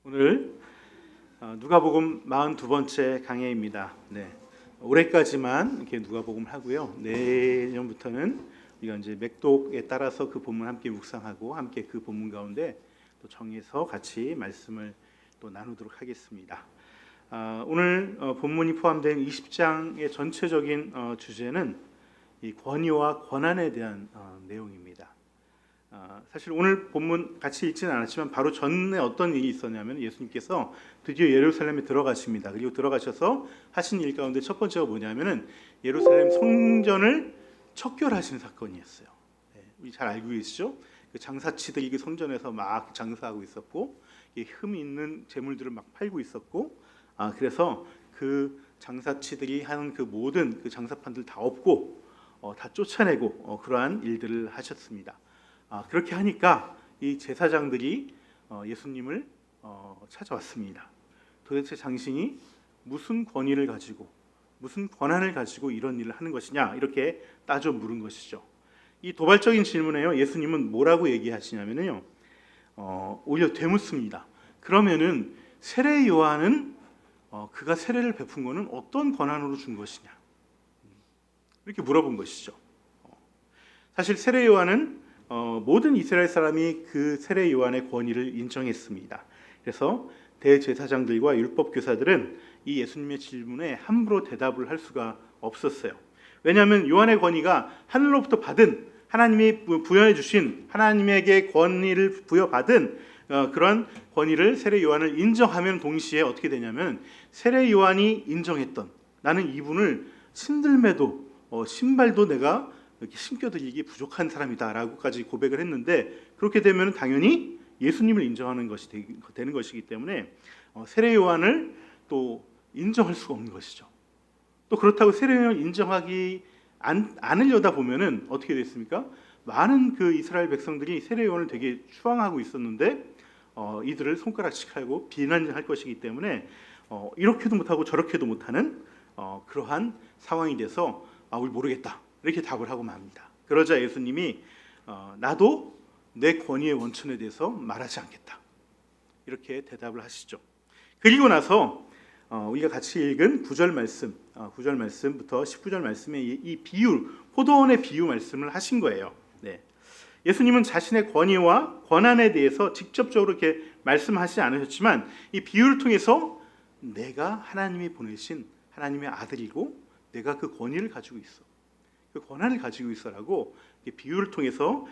오늘 누가복음 42번째 강해입니다. 네. 올해까지만 이렇게 누가복음을 하고요. 내년부터는 우리가 이제 맥독에 따라서 그 본문 함께 묵상하고 함께 그 본문 가운데 또 정해서 같이 말씀을 또 나누도록 하겠습니다. 오늘 본문이 포함된 20장의 전체적인 주제는 이 권위와 권한에 대한 내용입니다. 사실 오늘 본문 같이 읽지는 않았지만 바로 전에 어떤 일이 있었냐면 예수님께서 드디어 예루살렘에 들어가십니다. 그리고 들어가셔서 하신 일 가운데 첫 번째가 뭐냐면은 예루살렘 성전을 척결하시는 사건이었어요. 우리 잘 알고 계시죠? 그 장사치들이 그 성전에서 막 장사하고 있었고 흠 있는 재물들을 막 팔고 있었고, 그래서 그 장사치들이 하는 그 모든 그 장사판들 다 엎고 다 쫓아내고 그러한 일들을 하셨습니다. 그렇게 하니까 이 제사장들이 예수님을 찾아왔습니다. 도대체 당신이 무슨 권위를 가지고 무슨 권한을 가지고 이런 일을 하는 것이냐 이렇게 따져 물은 것이죠. 이 도발적인 질문에요, 예수님은 뭐라고 얘기하시냐면요, 오히려 되묻습니다. 그러면은 세례 요한은 그가 세례를 베푼 것은 어떤 권한으로 준 것이냐 이렇게 물어본 것이죠. 사실 세례 요한은 모든 이스라엘 사람이 그 세례 요한의 권위를 인정했습니다. 그래서 대제사장들과 율법 교사들은 이 예수님의 질문에 함부로 대답을 할 수가 없었어요. 왜냐하면 요한의 권위가 하늘로부터 받은, 하나님이 부여해 주신, 하나님에게 권위를 부여받은 그런 권위를 세례 요한을 인정하면 동시에 어떻게 되냐면 세례 요한이 인정했던, 나는 이분을 신들매도 신발도 내가 이렇게 신겨드리기 부족한 사람이다라고까지 고백을 했는데, 그렇게 되면 당연히 예수님을 인정하는 것이 되는 것이기 때문에 세례 요한을 또 인정할 수가 없는 것이죠. 또 그렇다고 세례 요한을 인정하기 않으려다 보면은 어떻게 됐습니까? 많은 그 이스라엘 백성들이 세례 요한을 되게 추앙하고 있었는데 이들을 손가락질 하고 비난할 것이기 때문에 이렇게도 못하고 저렇게도 못하는 그러한 상황이 돼서 우리 모르겠다 이렇게 답을 하고 맙니다. 그러자 예수님이 나도 내 권위의 원천에 대해서 말하지 않겠다 이렇게 대답을 하시죠. 그리고 나서 우리가 같이 읽은 9절 말씀부터 19절 말씀에 이 비유, 포도원의 비유 말씀을 하신 거예요. 네. 예수님은 자신의 권위와 권한에 대해서 직접적으로 이렇게 말씀하시지 않으셨지만 이 비유를 통해서 내가 하나님이 보내신 하나님의 아들이고 내가 그 권위를 가지고 있어, 그 권한을 가지고 있어라고 비유를 통해서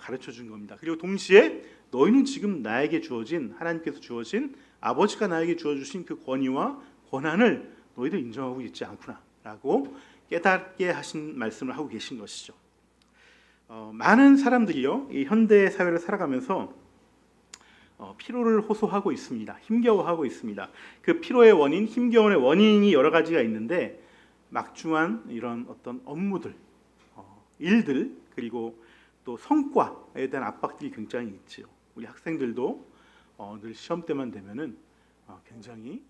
가르쳐 준 겁니다. 그리고 동시에 너희는 지금 나에게 주어진, 하나님께서 주어진, 아버지가 나에게 주어주신 그 권위와 권한을 너희도 인정하고 있지 않구나라고 깨닫게 하신 말씀을 하고 계신 것이죠. 많은 사람들이요, 이 현대 사회를 살아가면서 피로를 호소하고 있습니다. 힘겨워하고 있습니다. 그 피로의 원인, 힘겨움의 원인이 여러 가지가 있는데 막중한 이런 어떤 업무들, 일들, 그리고 또 성과에 대한 압박들이 굉장히 있죠. 우리 학생들도 늘 시험 때만 되면은 굉장히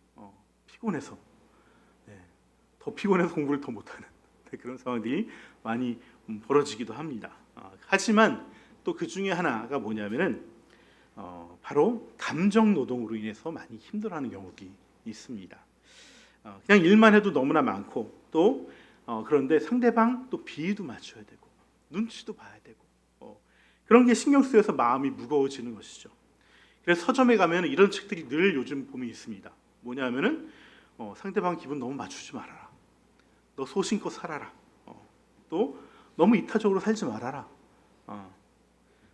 피곤해서, 더 피곤해서 공부를 더 못하는 그런 상황들이 많이 벌어지기도 합니다. 하지만 또 그 중에 하나가 뭐냐면은 바로 감정 노동으로 인해서 많이 힘들어하는 경우도 있습니다. 그냥 일만 해도 너무나 많고 또 그런데 상대방 또 비위도 맞춰야 되고 눈치도 봐야 되고 그런 게 신경 쓰여서 마음이 무거워지는 것이죠. 그래서 서점에 가면 이런 책들이 늘 요즘 보면 있습니다. 뭐냐면은 상대방 기분 너무 맞추지 말아라, 너 소신껏 살아라, 또 너무 이타적으로 살지 말아라,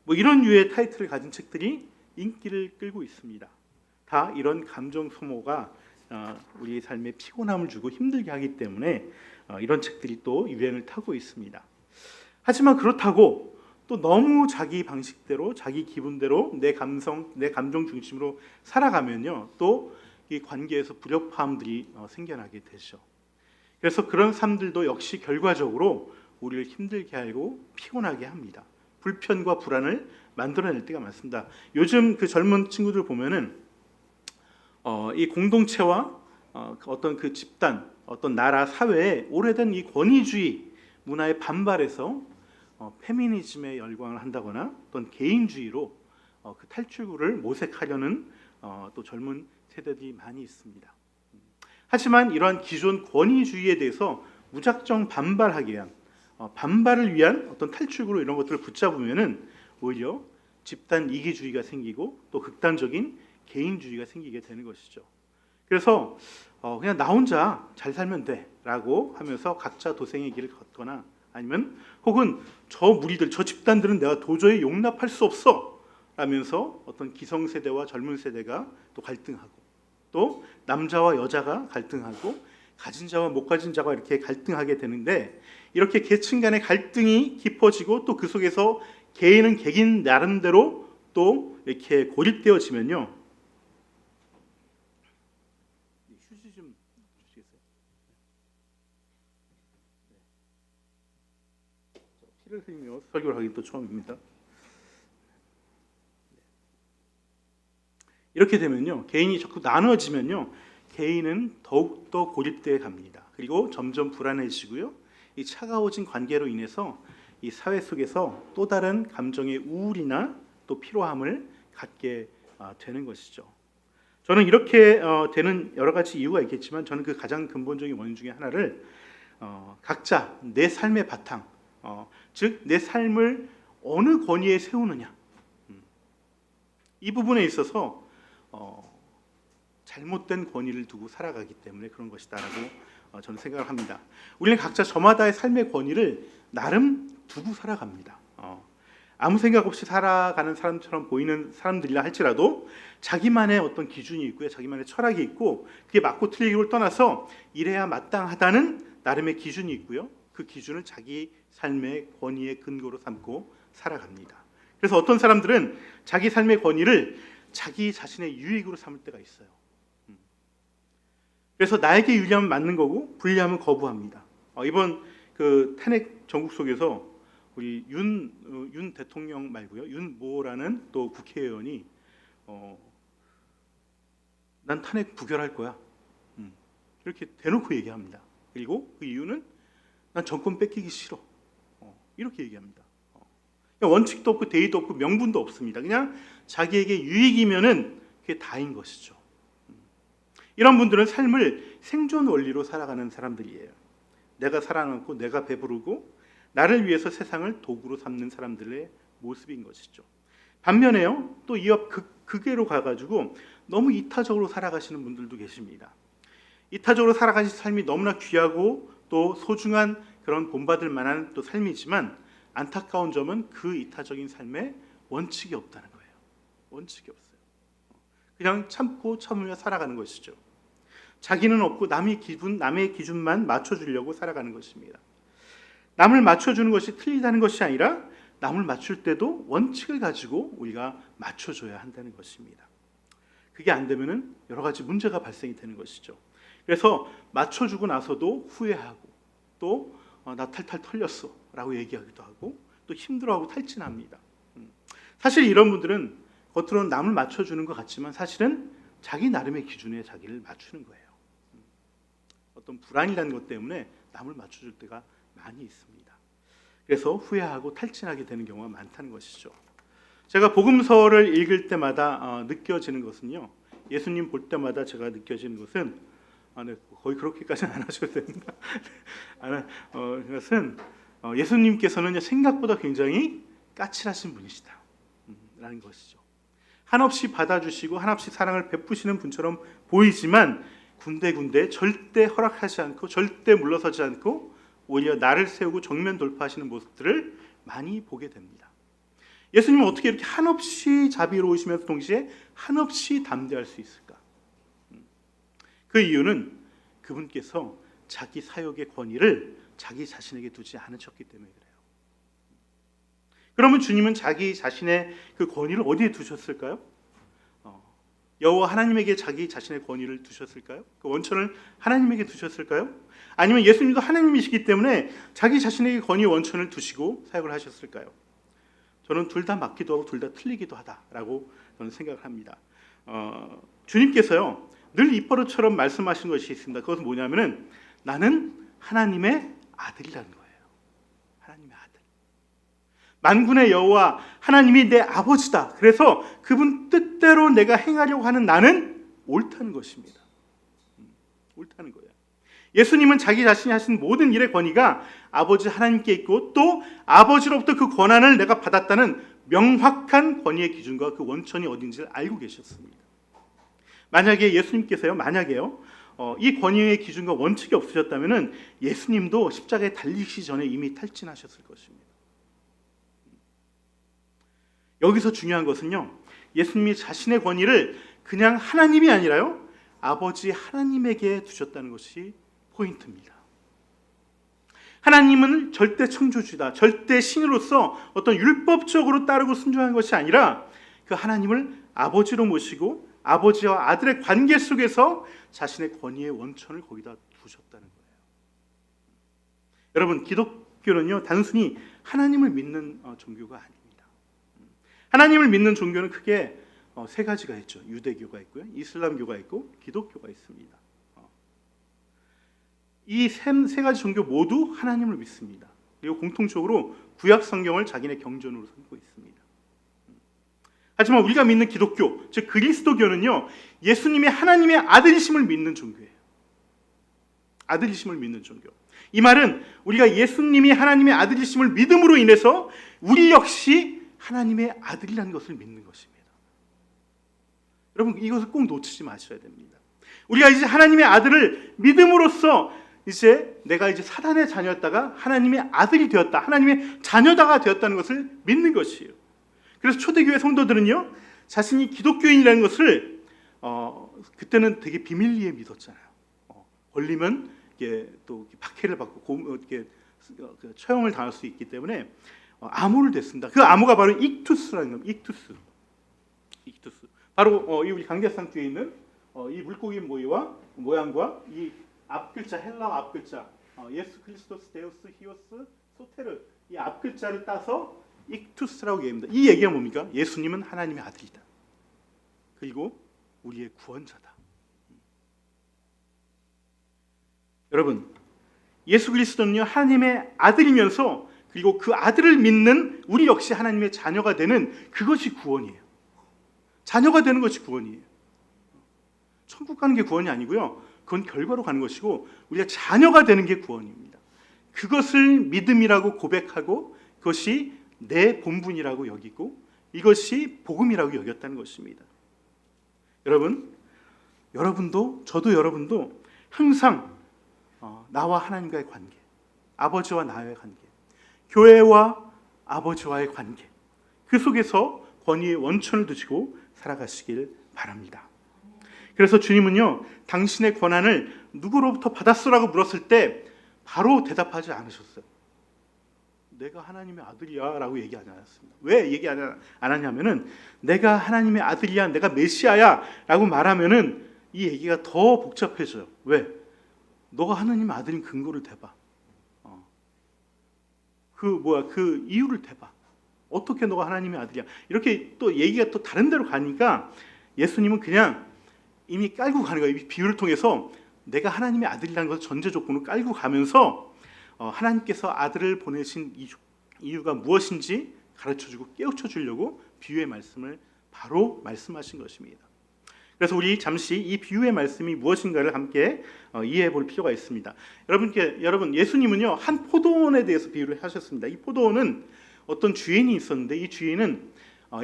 뭐 이런 유의 타이틀을 가진 책들이 인기를 끌고 있습니다. 다 이런 감정 소모가 우리의 삶에 피곤함을 주고 힘들게 하기 때문에 이런 책들이 또 유행을 타고 있습니다. 하지만 그렇다고 또 너무 자기 방식대로, 자기 기분대로 내 감정 중심으로 살아가면요, 또 이 관계에서 불협화음들이 생겨나게 되죠. 그래서 그런 삶들도 역시 결과적으로 우리를 힘들게 하고 피곤하게 합니다. 불편과 불안을 만들어낼 때가 많습니다. 요즘 그 젊은 친구들 보면은 이 공동체와 어떤 그 집단, 어떤 나라, 사회에 오래된 이 권위주의 문화에 반발해서 페미니즘에 열광을 한다거나 어떤 개인주의로 그 탈출구를 모색하려는 또 젊은 세대들이 많이 있습니다. 하지만 이러한 기존 권위주의에 대해서 무작정 반발하기 위한 반발을 위한 어떤 탈출구로 이런 것들을 붙잡으면은 오히려 집단 이기주의가 생기고 또 극단적인 개인주의가 생기게 되는 것이죠. 그래서 그냥 나 혼자 잘 살면 돼라고 하면서 각자 도생의 길을 걷거나 아니면 혹은 저 무리들, 저 집단들은 내가 도저히 용납할 수 없어 라면서 어떤 기성세대와 젊은 세대가 또 갈등하고 또 남자와 여자가 갈등하고 가진 자와 못 가진 자가 이렇게 갈등하게 되는데 이렇게 계층 간의 갈등이 깊어지고 또 그 속에서 개인은 개인 나름대로 또 이렇게 고립되어지면요. 휴지 좀 주시겠어요? 피를 흘리며 설교를 하긴 또 처음입니다. 이렇게 되면요, 개인이 자꾸 나눠지면요, 개인은 더욱더 고립되어 갑니다. 그리고 점점 불안해지고요, 이 차가워진 관계로 인해서 이 사회 속에서 또 다른 감정의 우울이나 또 피로함을 갖게 되는 것이죠. 저는 이렇게 되는 여러 가지 이유가 있겠지만 저는 그 가장 근본적인 원인 중에 하나를 각자 내 삶의 바탕, 즉 내 삶을 어느 권위에 세우느냐, 이 부분에 있어서 잘못된 권위를 두고 살아가기 때문에 그런 것이다라고 저는 생각을 합니다. 우리는 각자 저마다의 삶의 권위를 나름 두고 살아갑니다. 아무 생각 없이 살아가는 사람처럼 보이는 사람들이라 할지라도 자기만의 어떤 기준이 있고요, 자기만의 철학이 있고 그게 맞고 틀리기를 떠나서 이래야 마땅하다는 나름의 기준이 있고요, 그 기준을 자기 삶의 권위의 근거로 삼고 살아갑니다. 그래서 어떤 사람들은 자기 삶의 권위를 자기 자신의 유익으로 삼을 때가 있어요. 그래서 나에게 유리하면 맞는 거고 불리하면 거부합니다. 이번 그 탄핵 전국 속에서 우리 윤 대통령 말고요, 윤모라는 또 국회의원이 난 탄핵 부결할 거야, 이렇게 대놓고 얘기합니다. 그리고 그 이유는 난 정권 뺏기기 싫어, 이렇게 얘기합니다. 원칙도 없고 대의도 없고 명분도 없습니다. 그냥 자기에게 유익이면은 그게 다인 것이죠. 이런 분들은 삶을 생존 원리로 살아가는 사람들이에요. 내가 살아남고 내가 배부르고 나를 위해서 세상을 도구로 삼는 사람들의 모습인 것이죠. 반면에요, 또 이 옆 극으로 가가지고 너무 이타적으로 살아가시는 분들도 계십니다. 이타적으로 살아가신 삶이 너무나 귀하고 또 소중한 그런 본받을 만한 또 삶이지만 안타까운 점은 그 이타적인 삶에 원칙이 없다는 거예요. 원칙이 없어요. 그냥 참고 참으며 살아가는 것이죠. 자기는 없고 남의 기준만 맞춰주려고 살아가는 것입니다. 남을 맞춰주는 것이 틀리다는 것이 아니라 남을 맞출 때도 원칙을 가지고 우리가 맞춰줘야 한다는 것입니다. 그게 안 되면은 여러 가지 문제가 발생이 되는 것이죠. 그래서 맞춰주고 나서도 후회하고 또 나 탈탈 털렸어 라고 얘기하기도 하고 또 힘들어하고 탈진합니다. 사실 이런 분들은 겉으로는 남을 맞춰주는 것 같지만 사실은 자기 나름의 기준에 자기를 맞추는 거예요. 어떤 불안이라는 것 때문에 남을 맞춰줄 때가 많이 있습니다. 그래서 후회하고 탈진하게 되는 경우가 많다는 것이죠. 제가 복음서를 읽을 때마다 느껴지는 것은요, 예수님 볼 때마다 제가 느껴지는 것은 거의 그렇게까지는 안 하셔도 됩니다. 그것은 예수님께서는 생각보다 굉장히 까칠하신 분이시다 라는 것이죠. 한없이 받아주시고 한없이 사랑을 베푸시는 분처럼 보이지만 군데군데 절대 허락하지 않고 절대 물러서지 않고 오히려 나를 세우고 정면 돌파하시는 모습들을 많이 보게 됩니다. 예수님은 어떻게 이렇게 한없이 자비로우시면서 동시에 한없이 담대할 수 있을까? 그 이유는 그분께서 자기 사역의 권위를 자기 자신에게 두지 않으셨기 때문에 그래요. 그러면 주님은 자기 자신의 그 권위를 어디에 두셨을까요? 여호와 하나님에게 자기 자신의 권위를 두셨을까요? 그 원천을 하나님에게 두셨을까요? 아니면 예수님도 하나님이시기 때문에 자기 자신에게 권위 원천을 두시고 사역을 하셨을까요? 저는 둘 다 맞기도 하고 둘 다 틀리기도 하다라고 저는 생각을 합니다. 주님께서요 늘 입버릇처럼 말씀하신 것이 있습니다. 그것은 뭐냐면은 나는 하나님의 아들이라는 거예요. 하나님의 아들. 만군의 여호와 하나님이 내 아버지다. 그래서 그분 뜻대로 내가 행하려고 하는 나는 옳다는 것입니다. 옳다는 거예요. 예수님은 자기 자신이 하신 모든 일의 권위가 아버지 하나님께 있고 또 아버지로부터 그 권한을 내가 받았다는 명확한 권위의 기준과 그 원천이 어딘지를 알고 계셨습니다. 만약에 예수님께서요, 이 권위의 기준과 원칙이 없으셨다면 예수님도 십자가에 달리시기 전에 이미 탈진하셨을 것입니다. 여기서 중요한 것은요, 예수님이 자신의 권위를 그냥 하나님이 아니라요, 아버지 하나님에게 두셨다는 것이 포인트입니다. 하나님은 절대 창조주다, 절대 신으로서 어떤 율법적으로 따르고 순종한 것이 아니라 그 하나님을 아버지로 모시고 아버지와 아들의 관계 속에서 자신의 권위의 원천을 거기다 두셨다는 거예요. 여러분, 기독교는요, 단순히 하나님을 믿는 종교가 아닙니다. 하나님을 믿는 종교는 크게 세 가지가 있죠. 유대교가 있고요, 이슬람교가 있고 기독교가 있습니다. 이 세 가지 종교 모두 하나님을 믿습니다. 그리고 공통적으로 구약 성경을 자기네 경전으로 삼고 있습니다. 하지만 우리가 믿는 기독교, 즉 그리스도교는요, 예수님이 하나님의 아들이심을 믿는 종교예요. 아들이심을 믿는 종교. 이 말은 우리가 예수님이 하나님의 아들이심을 믿음으로 인해서 우리 역시 하나님의 아들이라는 것을 믿는 것입니다. 여러분, 이것을 꼭 놓치지 마셔야 됩니다. 우리가 이제 하나님의 아들을 믿음으로써 이제 내가 이제 사단의 자녀였다가 하나님의 아들이 되었다, 하나님의 자녀다가 되었다는 것을 믿는 것이에요. 그래서 초대교회 성도들은요, 자신이 기독교인이라는 것을 그때는 되게 비밀리에 믿었잖아요. 걸리면 이게 또 박해를 받고 이렇게 처형을 당할 수 있기 때문에 암호를 댔습니다. 그 암호가 바로 익투스라는 겁니다. 익투스. 바로 우리 강대상 뒤에 있는 이 물고기 모양과 이 앞글자, 헬라어 앞글자, 예수 크리스토스 데우스 히오스 소테르, 이 앞글자를 따서 익투스라고 얘기합니다. 이 얘기가 뭡니까? 예수님은 하나님의 아들이다. 그리고 우리의 구원자다. 여러분, 예수 그리스도는요, 하나님의 아들이면서 그리고 그 아들을 믿는 우리 역시 하나님의 자녀가 되는 그것이 구원이에요. 자녀가 되는 것이 구원이에요. 천국 가는 게 구원이 아니고요, 그건 결과로 가는 것이고 우리가 자녀가 되는 게 구원입니다. 그것을 믿음이라고 고백하고 그것이 내 본분이라고 여기고 이것이 복음이라고 여겼다는 것입니다. 여러분도 저도 여러분도 항상 나와 하나님과의 관계, 아버지와 나의 관계, 교회와 아버지와의 관계, 그 속에서 권위의 원천을 두시고 살아가시길 바랍니다. 그래서 주님은요, 당신의 권한을 누구로부터 받았어라고 물었을 때 바로 대답하지 않으셨어요. 내가 하나님의 아들이야 라고 얘기하지 않았습니다. 왜 얘기 안 하냐면은 내가 하나님의 아들이야, 내가 메시아야 라고 말하면은 이 얘기가 더 복잡해져요. 왜? 너가 하나님의 아들인 근거를 대봐. 그 이유를 대봐. 어떻게 너가 하나님의 아들이야? 이렇게 또 얘기가 또 다른 데로 가니까 예수님은 그냥 이미 깔고 가는 거예요. 이 비유를 통해서 내가 하나님의 아들이라는 것을 전제 조건으로 깔고 가면서 하나님께서 아들을 보내신 이유가 무엇인지 가르쳐주고 깨우쳐주려고 비유의 말씀을 바로 말씀하신 것입니다. 그래서 우리 잠시 이 비유의 말씀이 무엇인가를 함께 이해해 볼 필요가 있습니다. 여러분, 예수님은요, 한 포도원에 대해서 비유를 하셨습니다. 이 포도원은 어떤 주인이 있었는데 이 주인은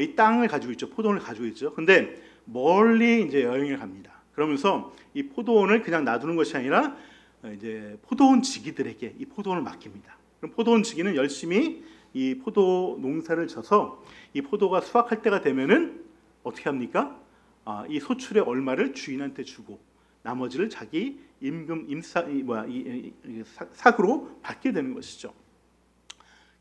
이 땅을 가지고 있죠. 포도원을 가지고 있죠. 근데 멀리 이제 여행을 갑니다. 그러면서 이 포도원을 그냥 놔두는 것이 아니라 이제 포도원 지기들에게 이 포도원을 맡깁니다. 그럼 포도원 지기는 열심히 이 포도 농사를 져서 이 포도가 수확할 때가 되면은 어떻게 합니까? 이 소출의 얼마를 주인한테 주고 나머지를 자기 사구로 받게 되는 것이죠.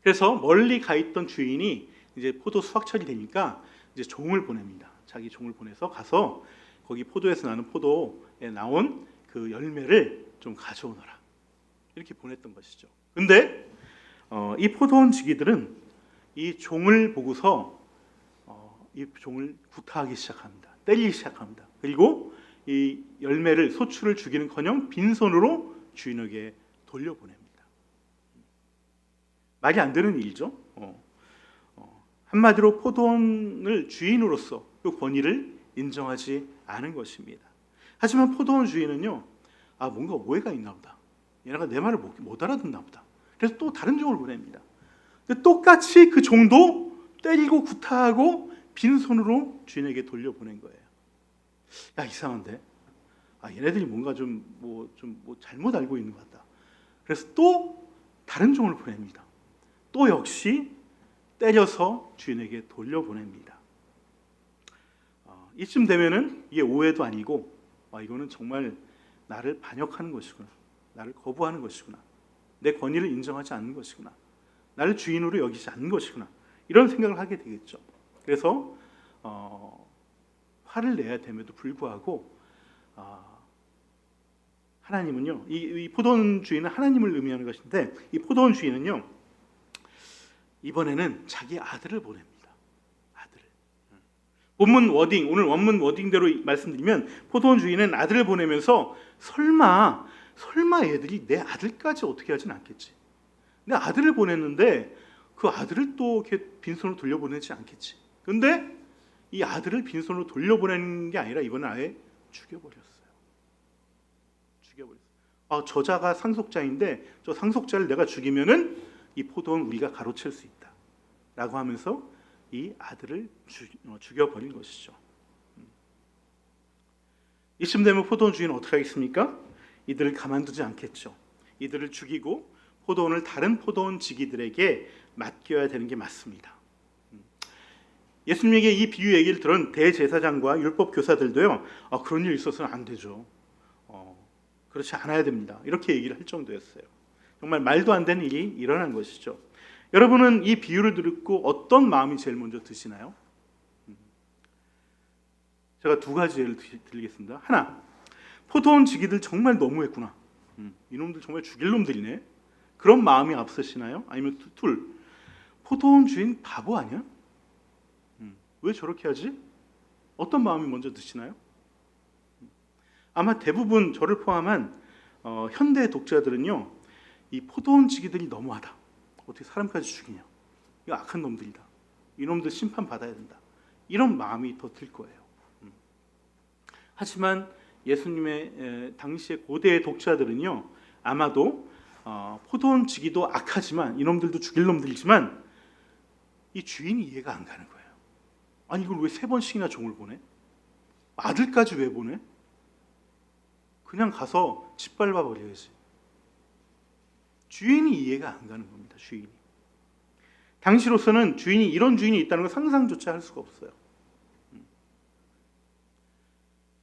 그래서 멀리 가 있던 주인이 이제 포도 수확철이 되니까 이제 종을 보냅니다. 자기 종을 보내서 가서 거기 포도에서 나는 포도에 나온 그 열매를 좀 가져오너라, 이렇게 보냈던 것이죠. 근데 이 포도원 지기들은 이 종을 보고서 이 종을 구타하기 시작합니다. 때리기 시작합니다. 그리고 이 열매를, 소출을 주기는커녕 빈손으로 주인에게 돌려보냅니다. 말이 안 되는 일이죠. 한마디로 포도원을 주인으로서 그 권위를 인정하지 않은 것입니다. 하지만 포도원 주인은요, 뭔가 오해가 있나 보다. 얘네가 내 말을 못 알아듣나 보다. 그래서 또 다른 종을 보냅니다. 근데 똑같이 그 종도 때리고 구타하고 빈손으로 주인에게 돌려보낸 거예요. 이상한데? 얘네들이 뭔가 좀 잘못 알고 있는 것 같다. 그래서 또 다른 종을 보냅니다. 또 역시 때려서 주인에게 돌려보냅니다. 이쯤 되면은 이게 오해도 아니고 이거는 정말 나를 반역하는 것이구나. 나를 거부하는 것이구나. 내 권위를 인정하지 않는 것이구나. 나를 주인으로 여기지 않는 것이구나. 이런 생각을 하게 되겠죠. 그래서 화를 내야 됨에도 불구하고 하나님은요, 이 포도원 주인은 하나님을 의미하는 것인데, 이 포도원 주인은요, 이번에는 자기 아들을 보냅니다. 아들을. 본문 워딩, 오늘 원문 워딩대로 말씀드리면 포도원 주인은 아들을 보내면서 설마 얘들이 내 아들까지 어떻게 하진 않겠지. 내 아들을 보냈는데 그 아들을 또 이렇게 빈손으로 돌려보내지 않겠지. 근데 이 아들을 빈손으로 돌려보내는 게 아니라 이번엔 아예 죽여버렸어요. 저자가 상속자인데 저 상속자를 내가 죽이면은 이 포도원 우리가 가로챌 수 있다 라고 하면서 이 아들을 죽여버린 것이죠. 이쯤 되면 포도원 주인은 어떻게 하겠습니까? 이들을 가만두지 않겠죠. 이들을 죽이고 포도원을 다른 포도원 지기들에게 맡겨야 되는 게 맞습니다. 예수님에게 이 비유 얘기를 들은 대제사장과 율법 교사들도요, 그런 일 있어서는 안 되죠. 그렇지 않아야 됩니다. 이렇게 얘기를 할 정도였어요. 정말 말도 안 되는 일이 일어난 것이죠. 여러분은 이 비유를 듣고 어떤 마음이 제일 먼저 드시나요? 제가 두 가지 예를 드리겠습니다. 하나, 포도원 지기들 정말 너무했구나. 이놈들 정말 죽일 놈들이네. 그런 마음이 앞서시나요? 아니면 둘, 포도원 주인 바보 아니야? 왜 저렇게 하지? 어떤 마음이 먼저 드시나요? 아마 대부분 저를 포함한 현대 독자들은요, 이 포도원 지기들이 너무하다. 어떻게 사람까지 죽이냐? 이거 악한 놈들이다. 이놈들 심판 받아야 된다. 이런 마음이 더 들 거예요. 하지만 예수님의 당시의 고대의 독자들은요, 아마도 포도원 지기도 악하지만 이놈들도 죽일 놈들이지만 이 주인이 이해가 안 가는 거예요. 아니 이걸 왜 3번씩이나 종을 보내? 아들까지 왜 보내? 그냥 가서 짓밟아 버려야지. 주인이 이해가 안 가는 겁니다. 주인이. 당시로서는 주인이 이런 주인이 있다는 걸 상상조차 할 수가 없어요.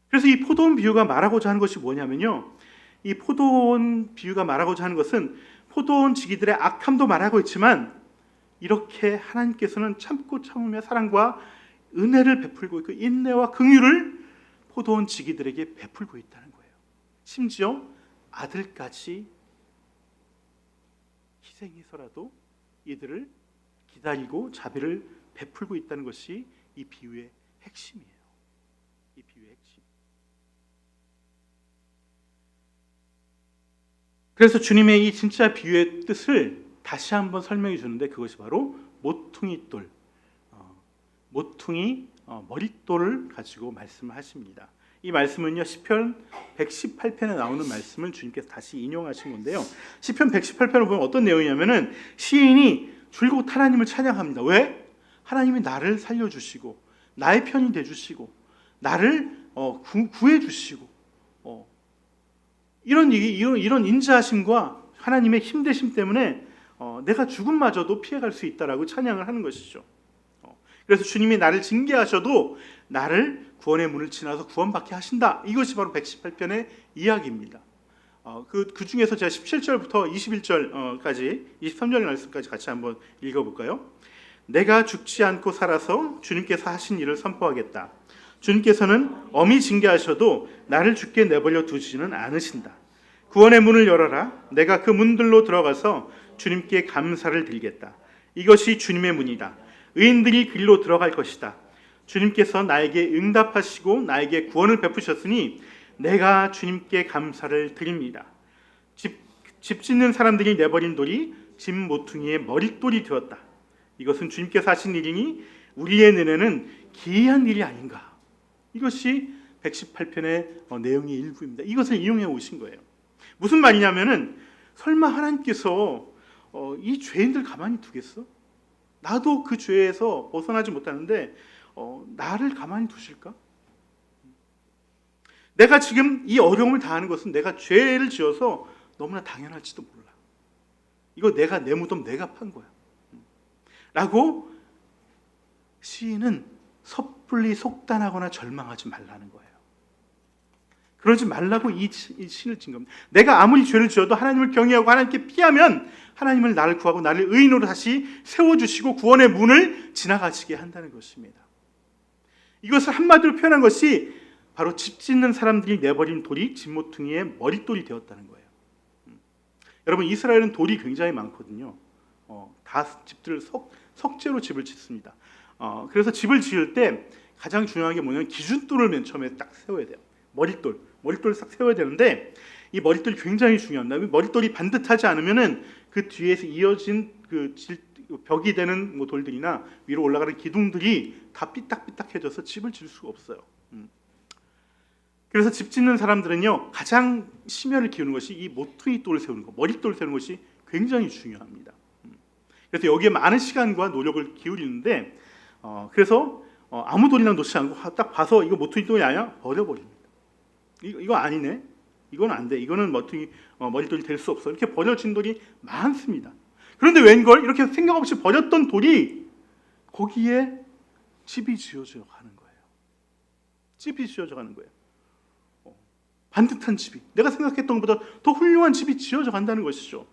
그래서 이 포도원 비유가 말하고자 하는 것이 뭐냐면요, 이 포도원 비유가 말하고자 하는 것은 포도원 지기들의 악함도 말하고 있지만 이렇게 하나님께서는 참고 참으며 사랑과 은혜를 베풀고 있고 인내와 긍휼을 포도원 지기들에게 베풀고 있다는 거예요. 심지어 아들까지 희생해서라도 이들을 기다리고 자비를 베풀고 있다는 것이 이 비유의 핵심이에요. 이 비유의 핵심. 그래서 주님의 이 진짜 비유의 뜻을 다시 한번 설명해 주는데 그것이 바로 모퉁이 돌, 모퉁이 머릿돌을 가지고 말씀을 하십니다. 이 말씀은요, 시편 118편에 나오는 말씀을 주님께서 다시 인용하신 건데요. 시편 118편을 보면 어떤 내용이냐면은 시인이 줄곧 하나님을 찬양합니다. 왜? 하나님이 나를 살려주시고 나의 편이 돼주시고 나를 구해주시고 이런 인자하심과 하나님의 힘대심 때문에 내가 죽음마저도 피해갈 수 있다라고 찬양을 하는 것이죠. 그래서 주님이 나를 징계하셔도 나를 구원의 문을 지나서 구원받게 하신다. 이것이 바로 118편의 이야기입니다. 그 중에서 제가 17절부터 21절까지 23절 말씀까지 같이 한번 읽어볼까요? 내가 죽지 않고 살아서 주님께서 하신 일을 선포하겠다. 주님께서는 엄히 징계하셔도 나를 죽게 내버려 두지는 않으신다. 구원의 문을 열어라. 내가 그 문들로 들어가서 주님께 감사를 드리겠다. 이것이 주님의 문이다. 의인들이 그리로 들어갈 것이다. 주님께서 나에게 응답하시고 나에게 구원을 베푸셨으니 내가 주님께 감사를 드립니다. 집 짓는 사람들이 내버린 돌이 집 모퉁이의 머릿돌이 되었다. 이것은 주님께서 하신 일이니 우리의 눈에는 기이한 일이 아닌가. 이것이 118편의 내용의 일부입니다. 이것을 이용해 오신 거예요. 무슨 말이냐면은 설마 하나님께서 이 죄인들 가만히 두겠어? 나도 그 죄에서 벗어나지 못하는데 나를 가만히 두실까? 내가 지금 이 어려움을 당하는 것은 내가 죄를 지어서 너무나 당연할지도 몰라. 이거 내 무덤 내가 판 거야. 라고 시인은 섣불리 속단하거나 절망하지 말라는 거예요. 그러지 말라고 이 시를 진 겁니다. 내가 아무리 죄를 지어도 하나님을 경외하고 하나님께 피하면 하나님을 나를 구하고 나를 의인으로 다시 세워주시고 구원의 문을 지나가시게 한다는 것입니다. 이것을 한마디로 표현한 것이 바로 집 짓는 사람들이 내버린 돌이 집 모퉁이의 머릿돌이 되었다는 거예요. 여러분, 이스라엘은 돌이 굉장히 많거든요. 다 집들을 석재로 집을 짓습니다. 그래서 집을 지을 때 가장 중요한 게 뭐냐면 기준돌을 맨 처음에 딱 세워야 돼요. 머릿돌을 딱 세워야 되는데 이 머릿돌이 굉장히 중요합니다. 머릿돌이 반듯하지 않으면은 그 뒤에서 이어진 그 벽이 되는 돌들이나 위로 올라가는 기둥들이 다 삐딱삐딱해져서 집을 지을 수가 없어요. 그래서 집 짓는 사람들은요, 가장 심혈을 기울이는 것이 이 모퉁이 돌을 세우는 것, 머릿돌을 세우는 것이 굉장히 중요합니다. 그래서 여기에 많은 시간과 노력을 기울이는데 그래서 아무 돌이나 놓지 않고 딱 봐서 이거 모퉁이 돌이 아니야? 버려버립니다. 이거 아니네. 이건 안 돼. 이거는 머릿돌이 될 수 없어. 이렇게 버려진 돌이 많습니다. 그런데 웬걸 이렇게 생각 없이 버렸던 돌이 거기에 집이 지어져 가는 거예요. 집이 지어져 가는 거예요. 반듯한 집이, 내가 생각했던 것보다 더 훌륭한 집이 지어져 간다는 것이죠.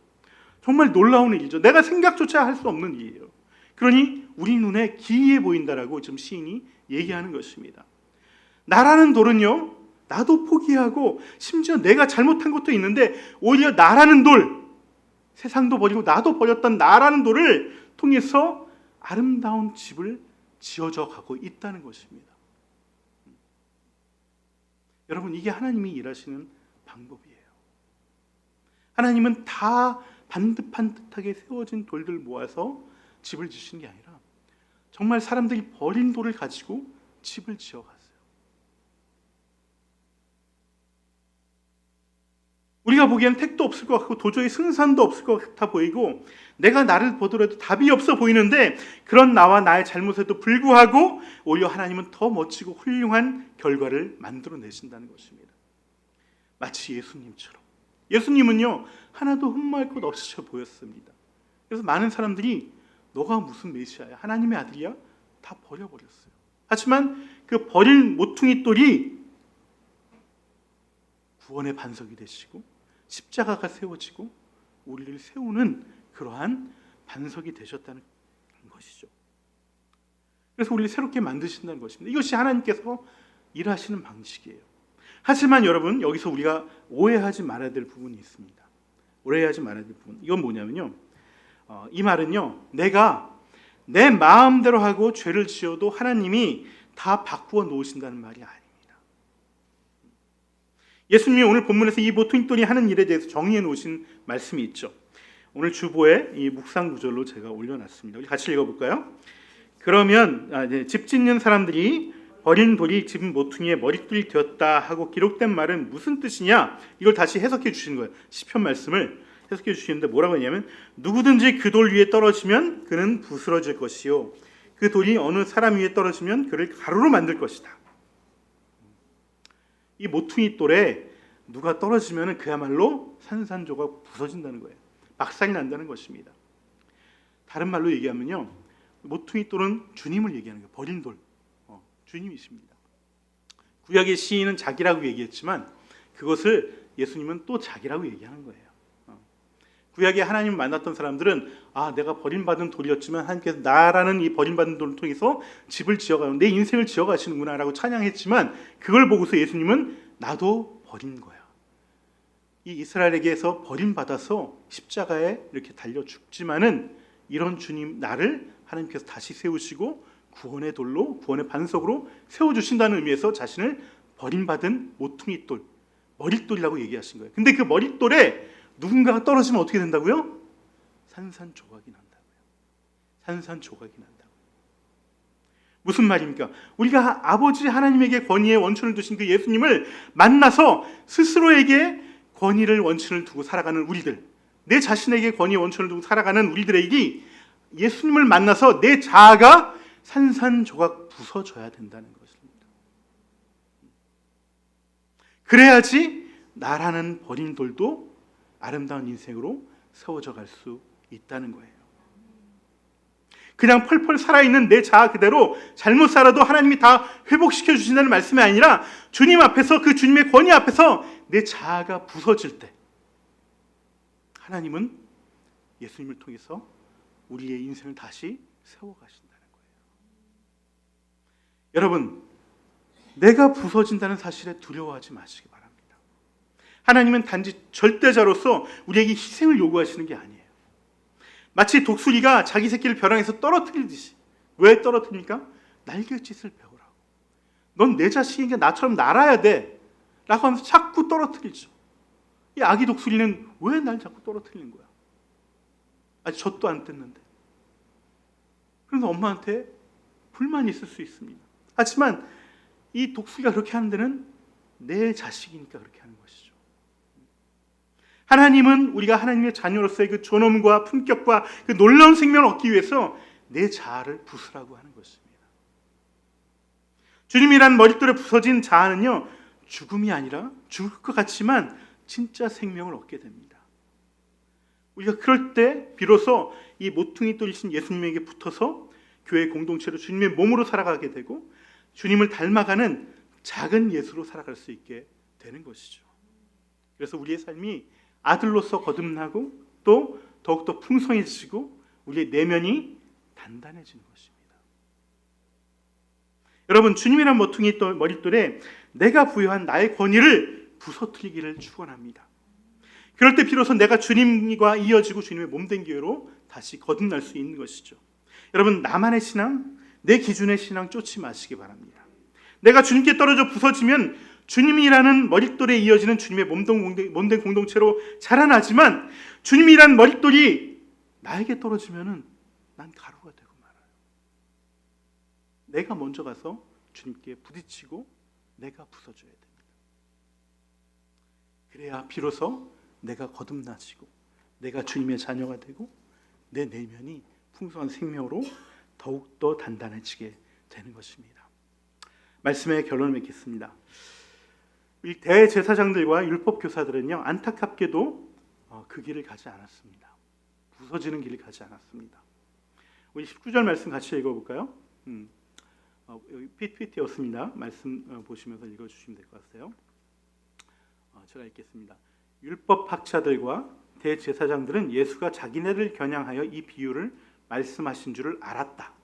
정말 놀라운 일이죠. 내가 생각조차 할 수 없는 일이에요. 그러니 우리 눈에 기이해 보인다라고 지금 시인이 얘기하는 것입니다. 나라는 돌은요, 나도 포기하고 심지어 내가 잘못한 것도 있는데 오히려 나라는 돌, 세상도 버리고 나도 버렸던 나라는 돌을 통해서 아름다운 집을 지어져 가고 있다는 것입니다. 여러분, 이게 하나님이 일하시는 방법이에요. 하나님은 다 반듯반듯하게 세워진 돌들 모아서 집을 지시는 게 아니라 정말 사람들이 버린 돌을 가지고 집을 지어갔어요. 우리가 보기에는 택도 없을 것 같고 도저히 승산도 없을 것 같아 보이고 내가 나를 보더라도 답이 없어 보이는데 그런 나와 나의 잘못에도 불구하고 오히려 하나님은 더 멋지고 훌륭한 결과를 만들어내신다는 것입니다. 마치 예수님처럼. 예수님은요, 하나도 흠모할 것 없이 보였습니다. 그래서 많은 사람들이 너가 무슨 메시아야? 하나님의 아들이야? 다 버려버렸어요. 하지만 그 버린 모퉁이 돌이 구원의 반석이 되시고 십자가가 세워지고 우리를 세우는 그러한 반석이 되셨다는 것이죠. 그래서 우리를 새롭게 만드신다는 것입니다. 이것이 하나님께서 일하시는 방식이에요. 하지만 여러분, 여기서 우리가 오해하지 말아야 될 부분이 있습니다. 오해하지 말아야 될 부분. 이건 뭐냐면요, 이 말은요, 내가 내 마음대로 하고 죄를 지어도 하나님이 다 바꾸어 놓으신다는 말이 아닙니다. 예수님이 오늘 본문에서 이 모퉁이돌이 하는 일에 대해서 정의해 놓으신 말씀이 있죠. 오늘 주보에 이 묵상 구절로 제가 올려놨습니다. 우리 같이 읽어볼까요? 그러면 집 짓는 사람들이 버린 돌이 집 모퉁이의 머릿돌이 되었다 하고 기록된 말은 무슨 뜻이냐? 이걸 다시 해석해 주시는 거예요. 시편 말씀을 해석해 주시는데 뭐라고 했냐면 누구든지 그 돌 위에 떨어지면 그는 부스러질 것이요 그 돌이 어느 사람 위에 떨어지면 그를 가루로 만들 것이다. 이 모퉁이 돌에 누가 떨어지면 그야말로 산산조각 부서진다는 거예요. 박살이 난다는 것입니다. 다른 말로 얘기하면요, 모퉁이 돌은 주님을 얘기하는 거예요. 버린 돌, 주님이십니다. 구약의 시인은 자기라고 얘기했지만 그것을 예수님은 또 자기라고 얘기하는 거예요. 구약에 하나님을 만났던 사람들은 내가 버림받은 돌이었지만 하나님께서 나라는 이 버림받은 돌을 통해서 집을 지어가는 내 인생을 지어가시는구나 라고 찬양했지만 그걸 보고서 예수님은 나도 버린 거야. 이 이스라엘에게서 버림받아서 십자가에 이렇게 달려 죽지만은 이런 주님 나를 하나님께서 다시 세우시고 구원의 돌로 구원의 반석으로 세워주신다는 의미에서 자신을 버림받은 모퉁이 돌, 머릿돌이라고 얘기하신 거예요. 근데 그 머릿돌에 누군가가 떨어지면 어떻게 된다고요? 산산조각이 난다고요. 산산조각이 난다고. 무슨 말입니까? 우리가 아버지 하나님에게 권위의 원천을 두신 그 예수님을 만나서 스스로에게 권위를 원천을 두고 살아가는 우리들, 내 자신에게 권위의 원천을 두고 살아가는 우리들에게 예수님을 만나서 내 자아가 산산조각 부서져야 된다는 것입니다. 그래야지 나라는 버린 돌도 아름다운 인생으로 세워져 갈 수 있다는 거예요. 그냥 펄펄 살아있는 내 자아 그대로 잘못 살아도 하나님이 다 회복시켜 주신다는 말씀이 아니라 주님 앞에서, 그 주님의 권위 앞에서 내 자아가 부서질 때 하나님은 예수님을 통해서 우리의 인생을 다시 세워가신다는 거예요. 여러분, 내가 부서진다는 사실에 두려워하지 마시기 바랍니다. 하나님은 단지 절대자로서 우리에게 희생을 요구하시는 게 아니에요. 마치 독수리가 자기 새끼를 벼랑에서 떨어뜨리듯이. 왜 떨어뜨립니까? 날갯짓을 배우라고. 넌 내 자식이니까 나처럼 날아야 돼 라고 하면서 자꾸 떨어뜨리죠. 이 아기 독수리는 왜 날 자꾸 떨어뜨리는 거야? 아직 젖도 안 뗐는데. 그래서 엄마한테 불만이 있을 수 있습니다. 하지만 이 독수리가 그렇게 하는 데는 내 자식이니까 그렇게 하는 것이죠. 하나님은 우리가 하나님의 자녀로서의 그 존엄과 품격과 그 놀라운 생명을 얻기 위해서 내 자아를 부수라고 하는 것입니다. 주님이란 머릿돌에 부서진 자아는요, 죽음이 아니라 죽을 것 같지만 진짜 생명을 얻게 됩니다. 우리가 그럴 때 비로소 이 모퉁이 돌이신 예수님에게 붙어서 교회 공동체로 주님의 몸으로 살아가게 되고 주님을 닮아가는 작은 예수로 살아갈 수 있게 되는 것이죠. 그래서 우리의 삶이 아들로서 거듭나고 또 더욱더 풍성해지고 우리의 내면이 단단해지는 것입니다. 여러분, 주님이란 머릿돌에 내가 부여한 나의 권위를 부서뜨리기를 축원합니다. 그럴 때 비로소 내가 주님과 이어지고 주님의 몸된 교회로 다시 거듭날 수 있는 것이죠. 여러분, 나만의 신앙, 내 기준의 신앙 쫓지 마시기 바랍니다. 내가 주님께 떨어져 부서지면 주님이라는 머릿돌에 이어지는 주님의 몸된 공동체로 자라나지만 주님이란 머릿돌이 나에게 떨어지면 난 가루가 되고 말아요. 내가 먼저 가서 주님께 부딪히고 내가 부서져야 됩니다. 그래야 비로소 내가 거듭나지고 내가 주님의 자녀가 되고 내 내면이 풍성한 생명으로 더욱더 단단해지게 되는 것입니다. 말씀의 결론을 맺겠습니다. 이 대제사장들과 율법교사들은요, 안타깝게도 그 길을 가지 않았습니다. 부서지는 길을 가지 않았습니다. 우리 19절 말씀 같이 읽어볼까요? 여기 PPT였습니다. 말씀 보시면서 읽어주시면 될 것 같아요. 제가 읽겠습니다. 율법학자들과 대제사장들은 예수가 자기네를 겨냥하여 이 비유를 말씀하신 줄을 알았다.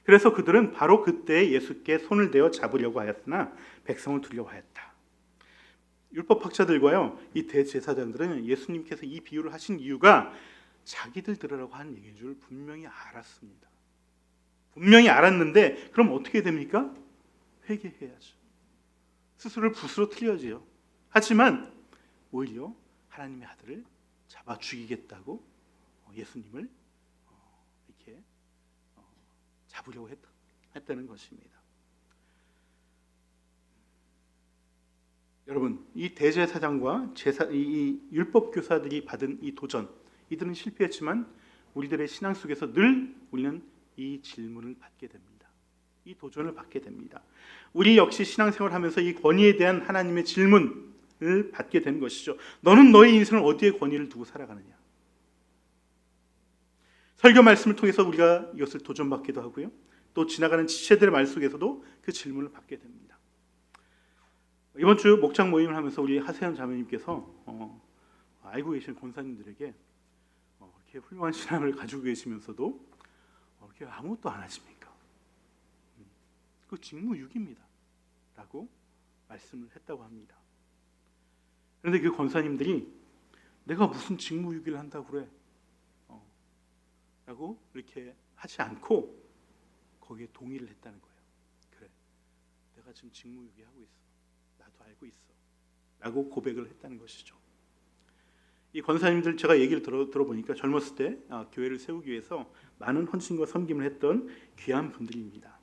그래서 그들은 바로 그때 예수께 손을 대어 잡으려고 하였으나 백성을 두려워하였다. 율법학자들과요, 이 대제사장들은 예수님께서 이 비유를 하신 이유가 자기들 들으라고 하는 얘기인 줄 분명히 알았습니다. 분명히 알았는데 그럼 어떻게 됩니까? 회개해야죠. 스스로를 부스러뜨려야지요. 하지만 오히려 하나님의 아들을 잡아 죽이겠다고 예수님을 이렇게 잡으려고 했다는 것입니다. 여러분, 이 대제사장과 이 율법교사들이 받은 이 도전, 이들은 실패했지만 우리들의 신앙 속에서 늘 우리는 이 질문을 받게 됩니다. 이 도전을 받게 됩니다. 우리 역시 신앙생활하면서 이 권위에 대한 하나님의 질문을 받게 되는 것이죠. 너는 너의 인생을 어디에 권위를 두고 살아가느냐? 설교 말씀을 통해서 우리가 이것을 도전받기도 하고요, 또 지나가는 지체들의 말 속에서도 그 질문을 받게 됩니다. 이번 주 목장 모임을 하면서 우리 하세현 자매님께서 알고 계신 권사님들에게 이렇게 훌륭한 신앙을 가지고 계시면서도 이렇게 아무것도 안 하십니까? 그 직무유기입니다 라고 말씀을 했다고 합니다. 그런데 그 권사님들이 내가 무슨 직무유기를 한다고 그래? 라고 이렇게 하지 않고 거기에 동의를 했다는 거예요. 그래, 내가 지금 직무유기하고 있어. 나도 알고 있어. 라고 고백을 했다는 것이죠. 이 권사님들 제가 얘기를 들어보니까 젊었을 때 교회를 세우기 위해서 많은 헌신과 섬김을 했던 귀한 분들입니다.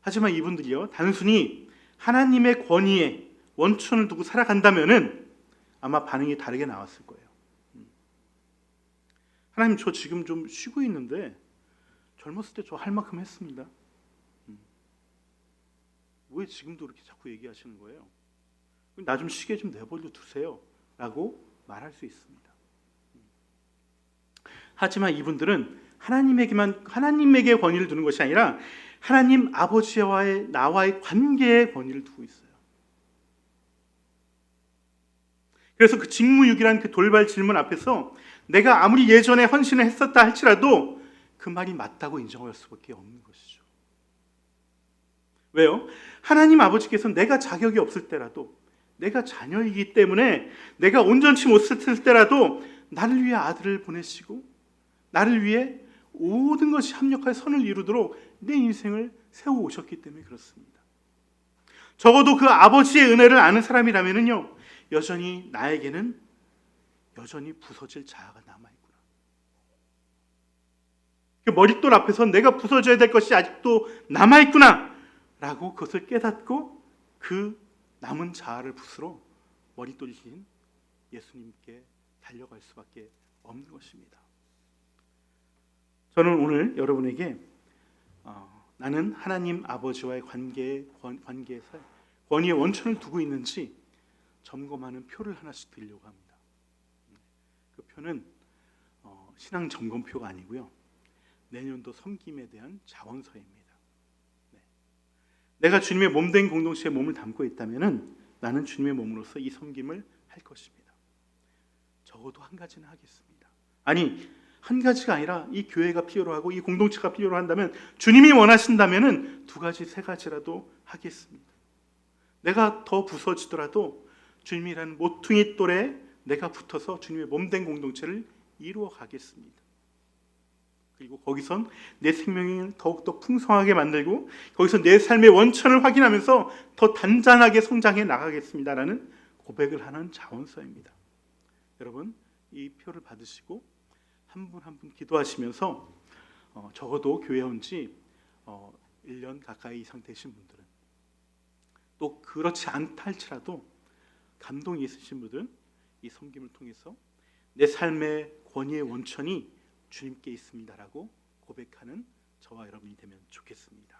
하지만 이분들이요, 단순히 하나님의 권위에 원천을 두고 살아간다면은 아마 반응이 다르게 나왔을 거예요. 하나님, 저 지금 좀 쉬고 있는데 젊었을 때 저 할 만큼 했습니다. 왜 지금도 그렇게 자꾸 얘기하시는 거예요? 나 좀 쉬게 좀 내버려 두세요 라고 말할 수 있습니다. 하지만 이분들은 하나님에게 권위를 두는 것이 아니라 하나님 아버지와의 나와의 관계에 권위를 두고 있어요. 그래서 그 직무유기란 그 돌발 질문 앞에서 내가 아무리 예전에 헌신을 했었다 할지라도 그 말이 맞다고 인정할 수밖에 없는 것이죠. 왜요? 하나님 아버지께서 내가 자격이 없을 때라도, 내가 자녀이기 때문에 내가 온전치 못했을 때라도 나를 위해 아들을 보내시고 나를 위해 모든 것이 합력할 선을 이루도록 내 인생을 세워오셨기 때문에 그렇습니다. 적어도 그 아버지의 은혜를 아는 사람이라면요, 여전히 나에게는 여전히 부서질 자아가 남아있구나. 그 머릿돌 앞에서 내가 부서져야 될 것이 아직도 남아있구나 라고 그것을 깨닫고 그 남은 자아를 부수러 머릿돌이신 예수님께 달려갈 수밖에 없는 것입니다. 저는 오늘 여러분에게 나는 하나님 아버지와의 관계에서 권위의 원천을 두고 있는지 점검하는 표를 하나씩 드리려고 합니다. 그 표는 신앙 점검표가 아니고요, 내년도 섬김에 대한 자원서입니다. 내가 주님의 몸된 공동체에 몸을 담고 있다면 나는 주님의 몸으로서 이 섬김을 할 것입니다. 적어도 한 가지는 하겠습니다. 아니, 한 가지가 아니라 이 교회가 필요로 하고 이 공동체가 필요로 한다면, 주님이 원하신다면 두 가지, 세 가지라도 하겠습니다. 내가 더 부서지더라도 주님이라는 모퉁이 돌에 내가 붙어서 주님의 몸된 공동체를 이루어 가겠습니다. 그리고 거기선 내 생명을 더욱더 풍성하게 만들고 거기서 내 삶의 원천을 확인하면서 더 단단하게 성장해 나가겠습니다라는 고백을 하는 자원서입니다. 여러분, 이 표를 받으시고 한 분 한 분 기도하시면서 적어도 교회 온 지 1년 가까이 이상 되신 분들은, 또 그렇지 않다 할지라도 감동이 있으신 분들은 이 섬김을 통해서 내 삶의 권위의 원천이 주님께 있습니다라고 고백하는 저와 여러분이 되면 좋겠습니다.